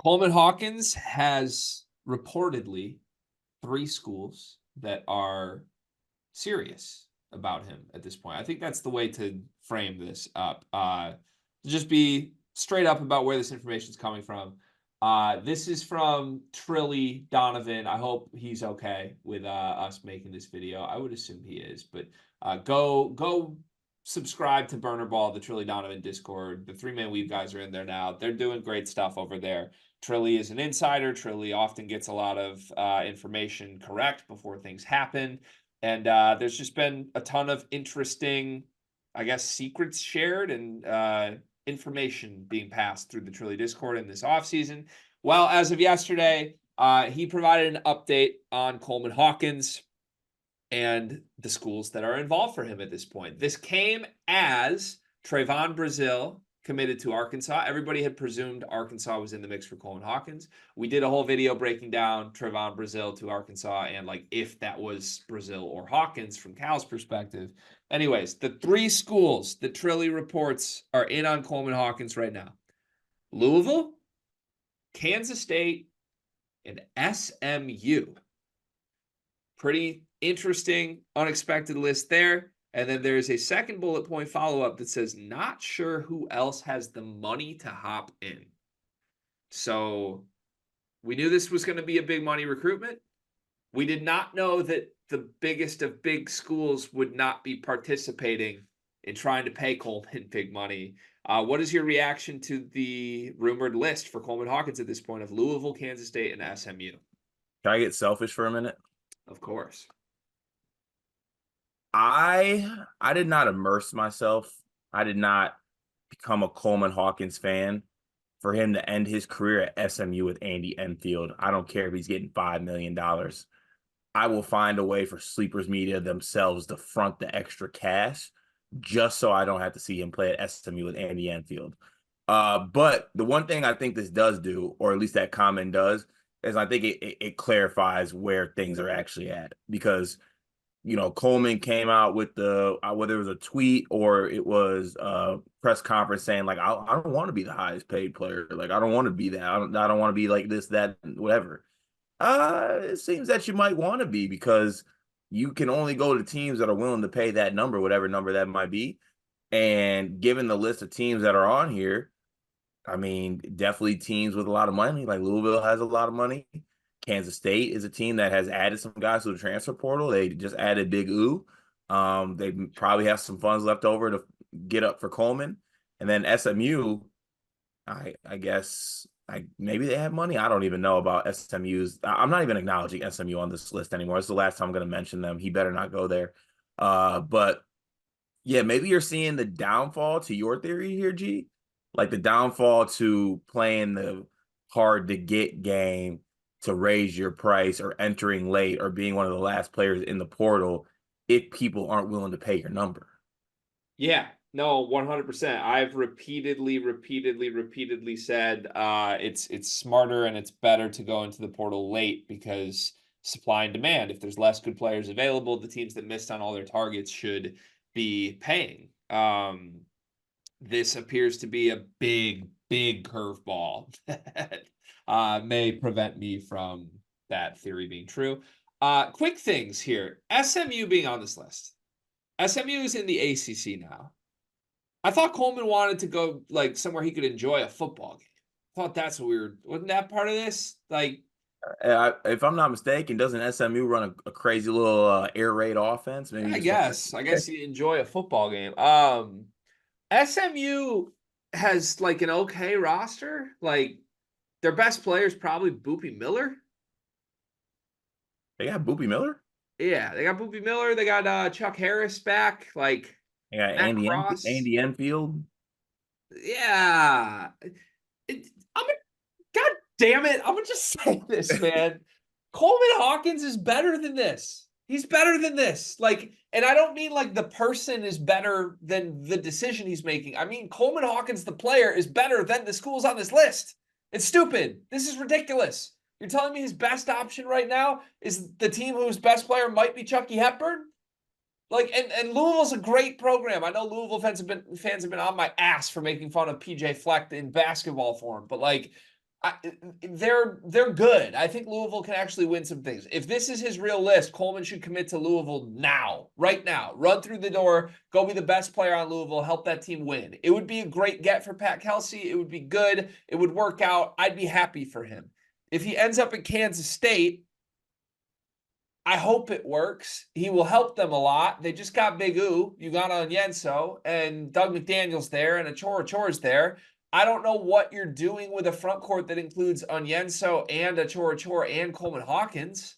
Coleman Hawkins has reportedly 3 schools that are serious about him at this point. I think that's the way to frame this up. Just be straight up about where this information is coming from. This is from Trilly Donovan. I hope he's okay with us making this video. I would assume he is, but go subscribe to Burner Ball, the Trilly Donovan Discord. The 3-Man Weave guys are in there now. They're doing great stuff over there. Trilly is an insider. Trilly often gets a lot of information correct before things happen. And there's just been a ton of interesting, I guess, secrets shared and information being passed through the Trilly Discord in this offseason. Well, as of yesterday, he provided an update on Coleman Hawkins and the schools that are involved for him at this point. This came as Trayvon Brazil committed to Arkansas. Everybody had presumed Arkansas was in the mix for Coleman Hawkins. We did a whole video breaking down Trayvon Brazil to Arkansas and like if that was Brazil or Hawkins from Cal's perspective. Anyways, the 3 schools that Trilly reports are in on Coleman Hawkins right now: Louisville, Kansas State, and SMU. Pretty interesting, unexpected list there. And then there's a second bullet point follow-up that says, not sure who else has the money to hop in. So we knew this was going to be a big money recruitment. We did not know that the biggest of big schools would not be participating in trying to pay Coleman big money. What is your reaction to the rumored list for Coleman Hawkins at this point of Louisville, Kansas State, and SMU? Can I get selfish for a minute? Of course. I did not immerse myself. I did not become a Coleman Hawkins fan for him to end his career at SMU with Andy Enfield. I don't care if he's getting $5 million. I will find a way for Sleepers Media themselves to front the extra cash just so I don't have to see him play at SMU with Andy Enfield. But the one thing I think this does do, or at least that comment does, is I think it clarifies where things are actually at. Because, you know, Coleman came out with the, whether it was a tweet or it was a press conference saying, like, I don't want to be the highest paid player. Like, I don't want to be that. I don't want to be like this, that, whatever. It seems that you might want to be, because you can only go to teams that are willing to pay that number, whatever number that might be. And given the list of teams that are on here, I mean, definitely teams with a lot of money, like Louisville has a lot of money. Kansas State is a team that has added some guys to the transfer portal. They just added Big U. They probably have some funds left over to get up for Coleman. And then SMU, I guess maybe they have money. I don't even know about SMU's. I'm not even acknowledging SMU on this list anymore. It's the last time I'm going to mention them. He better not go there. But yeah, maybe you're seeing the downfall to your theory here, G. Like the downfall to playing the hard to get game to raise your price, or entering late, or being one of the last players in the portal if people aren't willing to pay your number. Yeah, no, 100%. I've repeatedly said it's smarter and it's better to go into the portal late, because supply and demand. If there's less good players available, the teams that missed on all their targets should be paying. This appears to be a big curveball that may prevent me from that theory being true. Quick things here. SMU being on this list. SMU is in the ACC now. I thought Coleman wanted to go like somewhere he could enjoy a football game. I thought that's weird. Wasn't that part of this? Like, if I'm not mistaken, doesn't SMU run a crazy little air raid offense? Maybe I guess you enjoy a football game. SMU has like an okay roster. Like, their best player is probably Boopy Miller. They got Boopy Miller? Yeah, they got Boopy Miller. They got Chuck Harris back. Like, they got Andy Enfield. Yeah. God damn it. I'm going to just say this, man. Coleman Hawkins is better than this. He's better than this. Like, and I don't mean like the person is better than the decision he's making. I mean, Coleman Hawkins, the player, is better than the schools on this list. It's stupid. This is ridiculous. You're telling me his best option right now is the team whose best player might be Chucky Hepburn? Like, and Louisville's a great program. I know Louisville fans have been on my ass for making fun of PJ Fleck in basketball form, but like, They're good. I think Louisville can actually win some things. If this is his real list, Coleman should commit to Louisville now, right now. Run through the door, go be the best player on Louisville, help that team win. It would be a great get for Pat Kelsey. It would be good. It would work out. I'd be happy for him. If he ends up at Kansas State, I hope it works. He will help them a lot. They just got Big U, Ugana Onyenso, and Doug McDaniel's there, and Achor's there. I don't know what you're doing with a front court that includes Onyenso and Achor and Coleman Hawkins.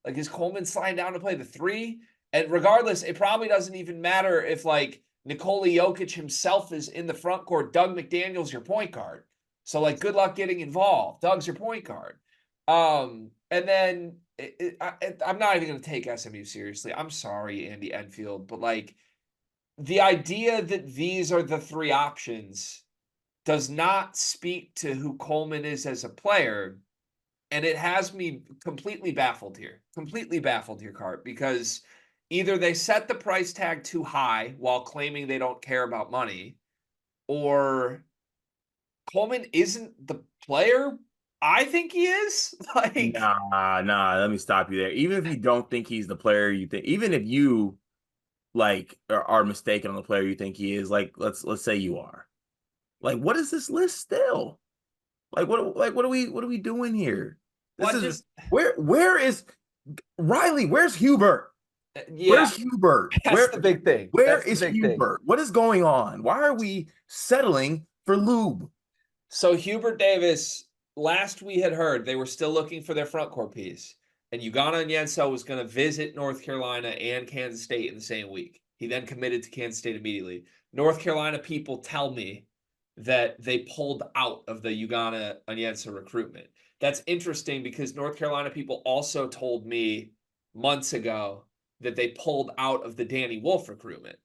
Like, is Coleman sliding down to play the 3? And regardless, it probably doesn't even matter if, like, Nikola Jokic himself is in the front court. Doug McDaniel's your point guard. So, like, good luck getting involved. Doug's your point guard. And then I'm not even going to take SMU seriously. I'm sorry, Andy Enfield, but like the idea that these are the 3 options does not speak to who Coleman is as a player. And it has me completely baffled here, Cart, because either they set the price tag too high while claiming they don't care about money, or Coleman isn't the player I think he is. Like, nah, let me stop you there. Even if you don't think he's the player you think, even if you like are mistaken on the player you think he is, like let's say you are. Like, what is this list still? Like what are we doing here? Where is Riley? Where's Hubert? Yeah, where's Hubert? That's the big thing. Where is Hubert? What is going on? Why are we settling for Lube? So Hubert Davis, last we had heard, they were still looking for their front court piece. And Ugana Onyenso was going to visit North Carolina and Kansas State in the same week. He then committed to Kansas State immediately. North Carolina people tell me that they pulled out of the Ugana Onyenso recruitment. That's interesting because North Carolina people also told me months ago that they pulled out of the Danny Wolf recruitment.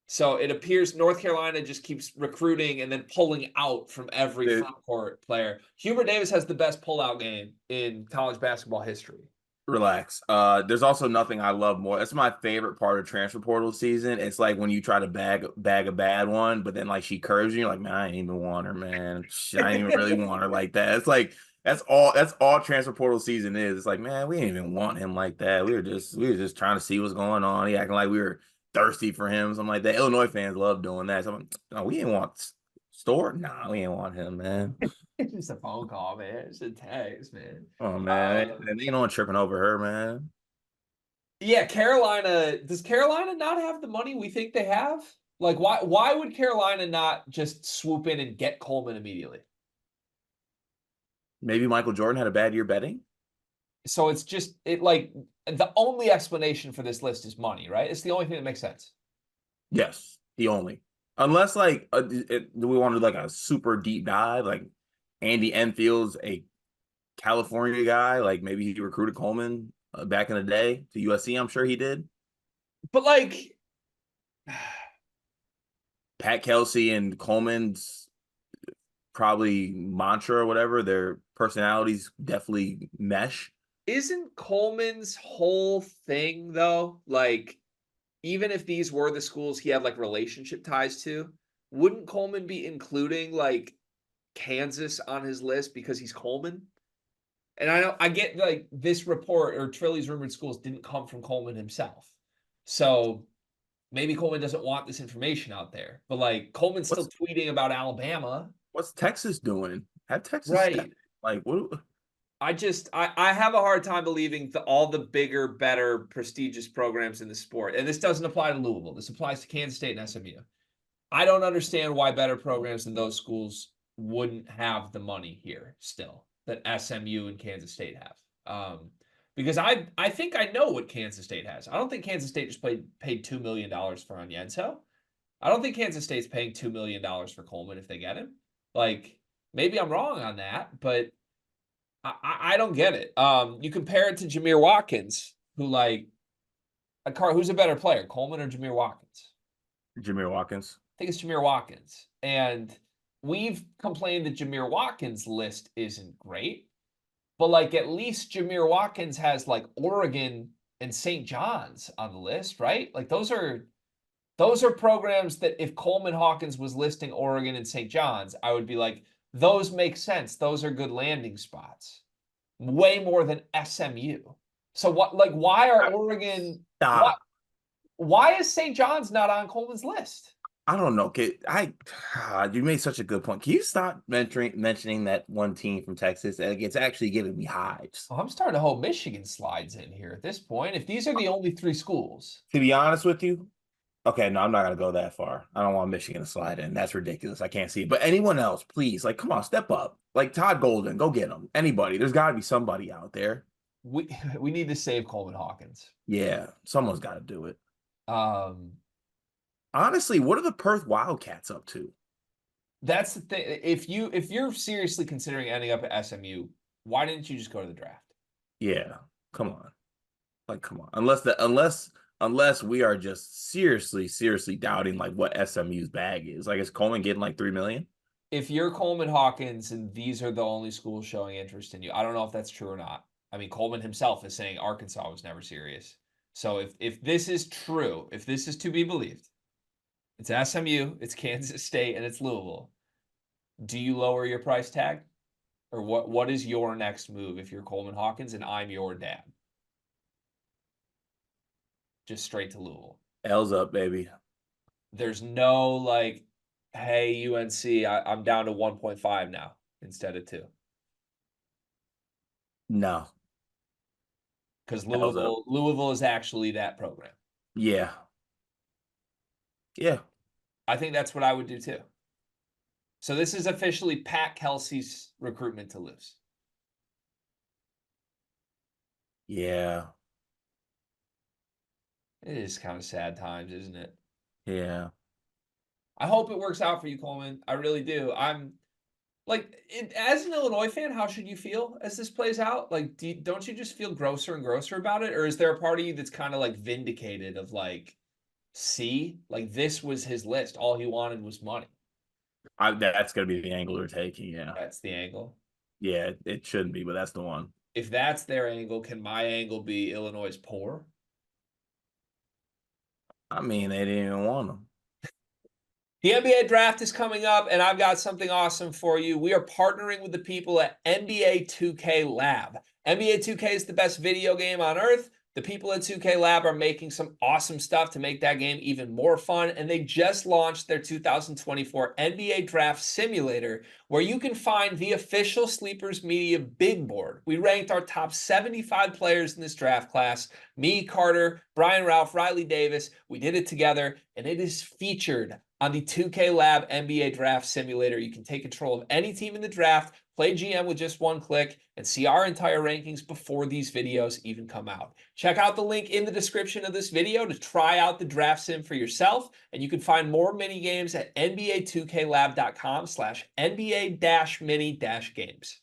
So it appears North Carolina just keeps recruiting and then pulling out from every front court player. Hubert Davis has the best pullout game in college basketball history. Relax. There's also nothing I love more. That's my favorite part of transfer portal season. It's like when you try to bag a bad one, but then like she curves you, you're like, man, I ain't even want her, man. I ain't even really want her like that. It's like that's all transfer portal season is. It's like, man, we didn't even want him like that. We were just trying to see what's going on. He acting like we were thirsty for him, something like that. Illinois fans love doing that. So I'm like, no, we didn't want Store. Nah, we didn't want him, man. It's just a phone call, man. It's a text, man. Oh man, and ain't no one tripping over her, man. Yeah, Carolina. Does Carolina not have the money we think they have? Like, why would Carolina not just swoop in and get Coleman immediately? Maybe Michael Jordan had a bad year betting. So it's just like the only explanation for this list is money, right? It's the only thing that makes sense. Yes, the only. Unless like do we want to do like a super deep dive? Like Andy Enfield's a California guy. Like maybe he recruited Coleman back in the day to USC. I'm sure he did. But like Pat Kelsey and Coleman's probably mantra or whatever, their personalities definitely mesh. Isn't Coleman's whole thing though, like, even if these were the schools he had like relationship ties to, wouldn't Coleman be including like Kansas on his list because he's Coleman? And I get like this report or Trilly's rumored schools didn't come from Coleman himself. So maybe Coleman doesn't want this information out there. But like Coleman's still tweeting about Alabama. What's Texas doing? Have Texas right? Like what? I have a hard time believing all the bigger, better, prestigious programs in the sport, and this doesn't apply to Louisville. This applies to Kansas State and SMU. I don't understand why better programs than those schools wouldn't have the money here still that SMU and Kansas State have. Because I think I know what Kansas State has. I don't think Kansas State just paid $2 million for Onyenso. I don't think Kansas State's paying $2 million for Coleman if they get him. Like, maybe I'm wrong on that, but I don't get it. You compare it to Jameer Watkins, who who's a better player, Coleman or Jameer Watkins? Jameer Watkins. I think it's Jameer Watkins. And we've complained that Jameer Watkins' list isn't great, but like at least Jameer Watkins has like Oregon and St. John's on the list, right? Like those are programs that if Coleman Hawkins was listing Oregon and St. John's, I would be like, those make sense. Those are good landing spots. Way more than SMU. So what, like, why are Oregon, Stop. why is St. John's not on Coleman's list? I don't know. You made such a good point. Can you stop mentioning that one team from Texas? Like, it's actually giving me hives. Well, I'm starting to hope Michigan slides in here at this point. If these are the only 3 schools. To be honest with you, okay, no, I'm not gonna go that far. I don't want Michigan to slide in. That's ridiculous. I can't see it. But anyone else, please, like, come on, step up. Like Todd Golden, go get him. Anybody. There's got to be somebody out there. We need to save Coleman Hawkins. Yeah, someone's got to do it. Um, Honestly, what are the Perth Wildcats up to? That's the thing. If you're seriously considering ending up at SMU, why didn't you just go to the draft? Yeah, come on. Like, come on. Unless we are just seriously doubting like what SMU's bag is. Like, is Coleman getting like 3 million? If you're Coleman Hawkins and these are the only schools showing interest in you, I don't know if that's true or not. I mean, Coleman himself is saying Arkansas was never serious. So if this is true, if this is to be believed, it's SMU, it's Kansas State, and it's Louisville. Do you lower your price tag? Or what is your next move if you're Coleman Hawkins and I'm your dad? Just straight to Louisville. L's up, baby. There's no like, hey, UNC, I'm down to 1.5 now instead of 2. No. Because Louisville is actually that program. Yeah. Yeah. I think that's what I would do too. So this is officially Pat Kelsey's recruitment to lose. Yeah. It is kind of sad times, isn't it? Yeah. I hope it works out for you, Coleman. I really do. I'm like, as an Illinois fan, how should you feel as this plays out? Like, don't you just feel grosser and grosser about it? Or is there a part of you that's kind of like vindicated of like, see, like this was his list. All he wanted was money. That's going to be the angle they're taking. Yeah. That's the angle. Yeah, it shouldn't be, but that's the one. If that's their angle, can my angle be Illinois' poor? I mean, they didn't even want him. The NBA draft is coming up, and I've got something awesome for you. We are partnering with the people at NBA 2K Lab. NBA 2K is the best video game on earth. The people at 2K Lab are making some awesome stuff to make that game even more fun, and they just launched their 2024 NBA Draft Simulator, where you can find the official Sleepers Media big board. We ranked our top 75 players in this draft class. Me, Carter, Brian Ralph, Riley Davis. We did it together, and it is featured on the 2K Lab NBA Draft Simulator. You can take control of any team in the draft, play GM with just one click, and see our entire rankings before these videos even come out. Check out the link in the description of this video to try out the draft sim for yourself, and you can find more mini games at nba2klab.com/NBA-mini-games.